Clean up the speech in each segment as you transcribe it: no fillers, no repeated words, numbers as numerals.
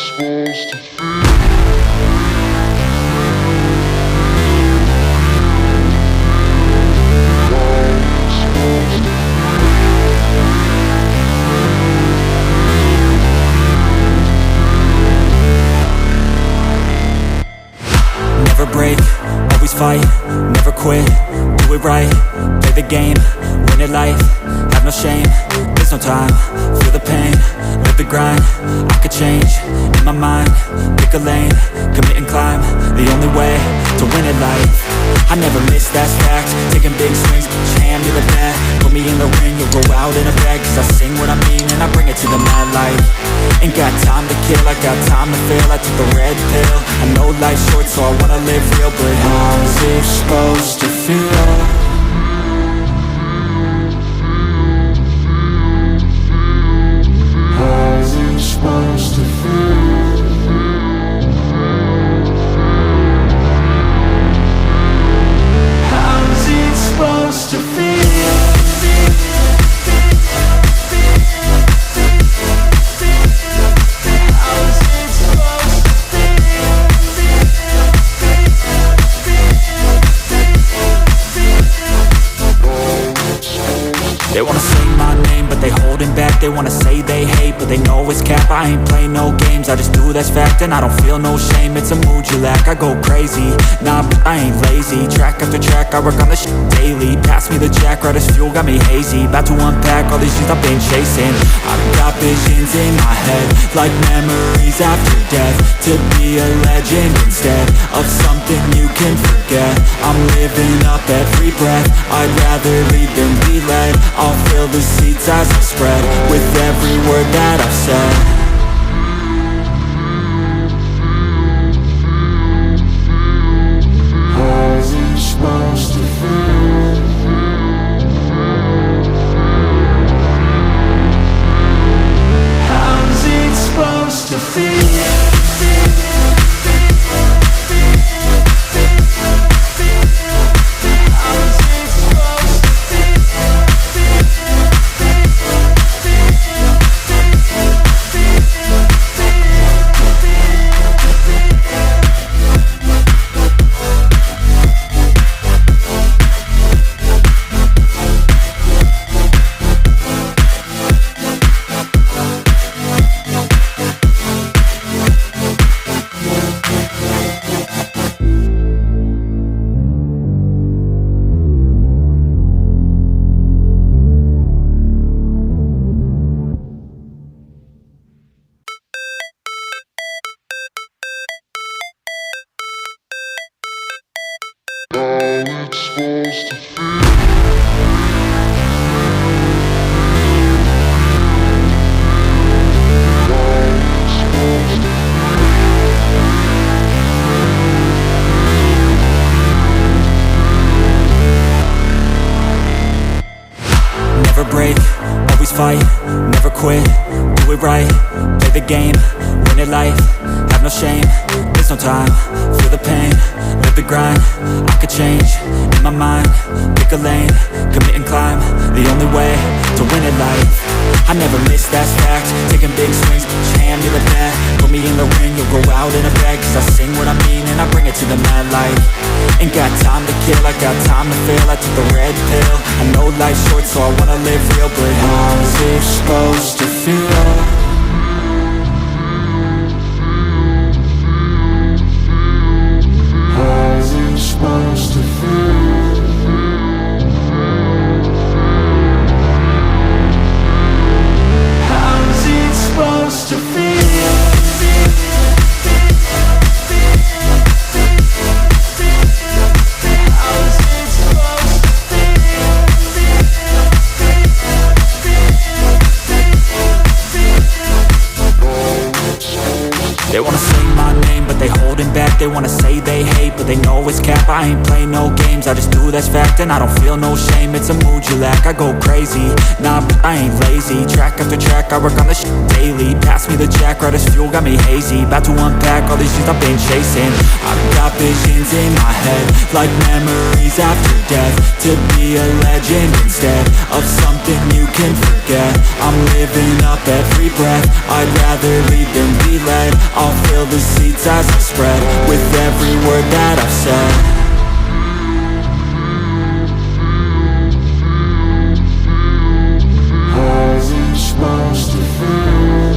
supposed to feel? Never break, always fight, never quit, do it right, play the game, win it life, have no shame, there's no time, feel the pain, live the grind, I could change, in my mind, pick a lane, commit and climb, the only way to win it life. I never miss, that's fact, taking big swings, put your hand to the bat, put me in the ring, you'll go out in a bag, cause I sing what I mean and I bring it to the mad light. Ain't got time to kill, I got time to feel, I took the red pill, I know life's short so I wanna live real, but how's it supposed to feel? How's it supposed to feel? How's it supposed to feel? They wanna say my name, but they holding back. They wanna say they hate, but they know it's cap. I ain't play no games, I just do that's fact. And I don't feel no shame, it's a mood you lack. I go crazy, nah, but I ain't lazy. Track after track, I work on this shit daily. Pass me the jack, right as fuel, got me hazy. About to unpack all these things I've been chasing. I've got visions in my head, like memories after death. To be a legend instead of something you can forget. I'm living up every breath, I'd rather lead than be led. I'll fill the seats as I spread with every word that I've said. How's it supposed to feel? How's it supposed to feel? Supposed to feel. Never break, always fight, never quit, do it right, play the game, win it life, have no shame, there's no time, feel the pain, live the grind, I could change, in my mind, pick a lane, commit and climb, the only way to win it life. I never miss, that's fact, taking big swings, put your hand to the bat, put me in the ring, you'll go out in a bag, cause I sing what I mean and I bring it to the mad light. Ain't got time to kill, I got time to feel, I took the red pill, I know life's short so I wanna live real, but how's it supposed to feel? How's it supposed to feel? How's it supposed to feel? They wanna say my name, but they holding back. They wanna say they hate, but they know it's cap. I ain't play no games, I just do that's fact. And I don't feel no shame, it's a mood you lack, I go crazy. Nah, but I ain't lazy. Track after track, I work on this shit daily. Pass me the jack, right as fuel, got me hazy. About to unpack all these things I've been chasing. I've got visions in my head, like memories after death. To be a legend instead of something you can forget. I'm living up every breath, I'd rather lead than be led. I'll fill the seats as I spread, with every word that I've said. Supposed to feel.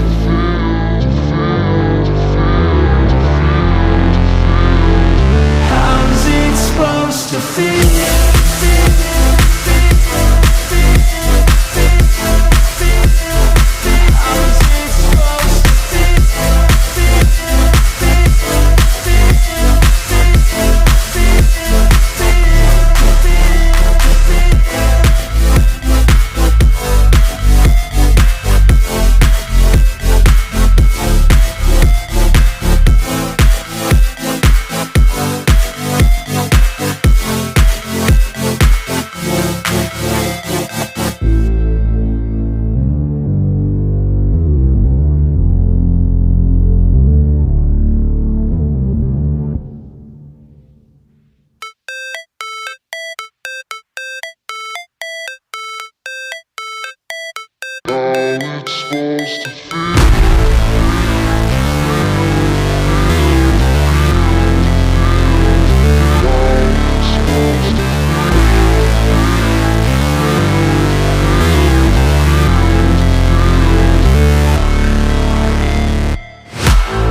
How's it supposed to feel?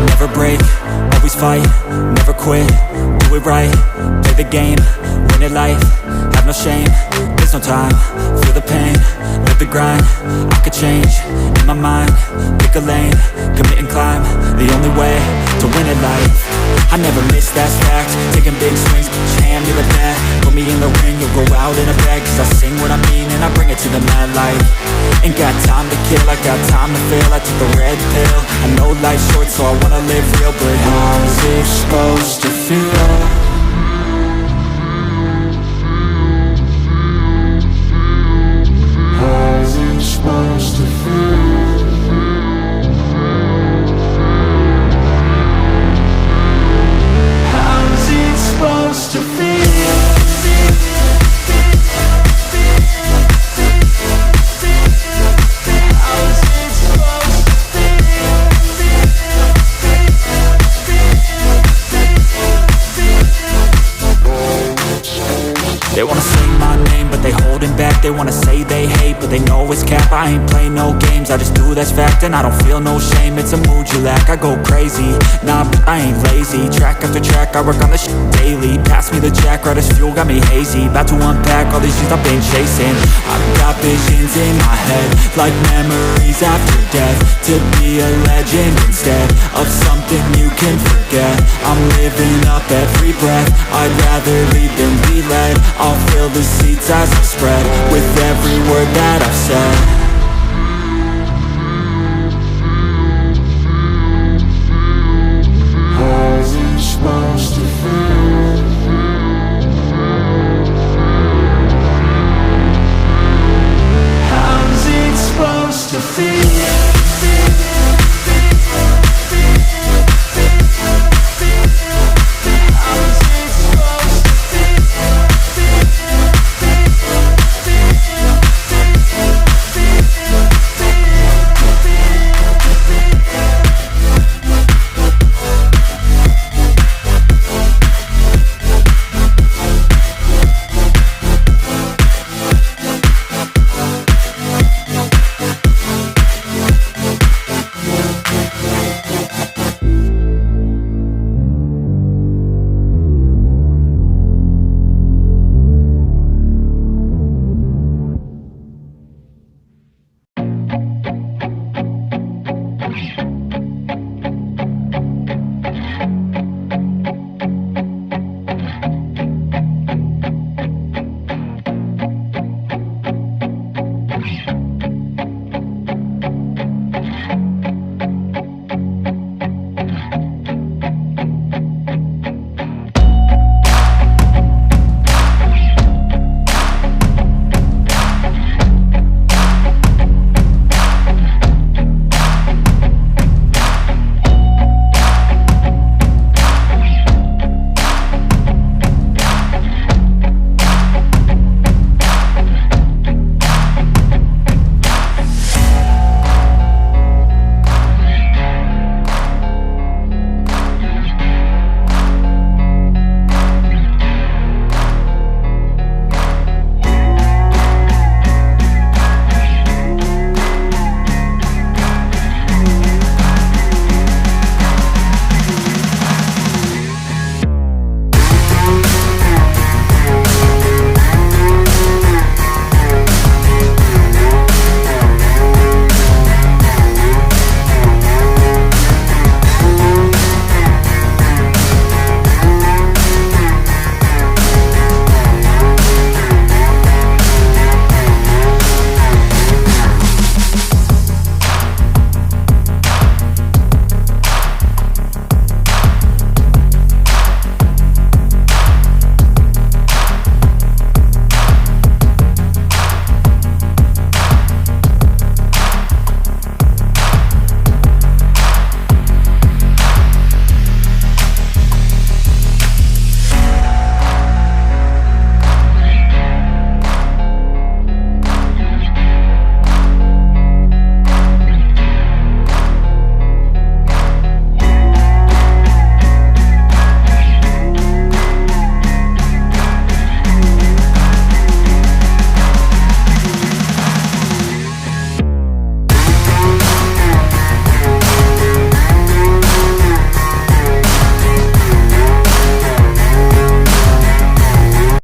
Never break, always fight, never quit, do it right, play the game, win it life, have no shame, there's no time, feel the pain, live the grind, I could change, in my mind, pick a lane, commit and climb, the only way to win it life. I never miss, that's fact, taking big swings, put your hand to the bat, put me in the ring, you'll go out in a bag, cause I sing what I mean and I bring it to the mad light. Ain't got time to kill, I got time to feel, I took the red pill, I know life's short so I wanna live real, but how's it supposed to feel? How's it supposed to feel? How's it supposed to feel? They wanna sing my name, but they holding back. They wanna say they hate, but they know it's cap. I ain't play no games, I just do that's fact. And I don't feel no shame, it's a mood you lack. I go crazy, nah, but I ain't lazy. Track after track, I work on this shit daily. Pass me the jack, right as fuel, got me hazy. About to unpack all these things I've been chasing. I've got visions in my head, like memories after death. To be a legend instead of something you can forget. I'm living up every breath, I'd rather lead than be led. I'll fill the seats as I spread, with every word that I've said.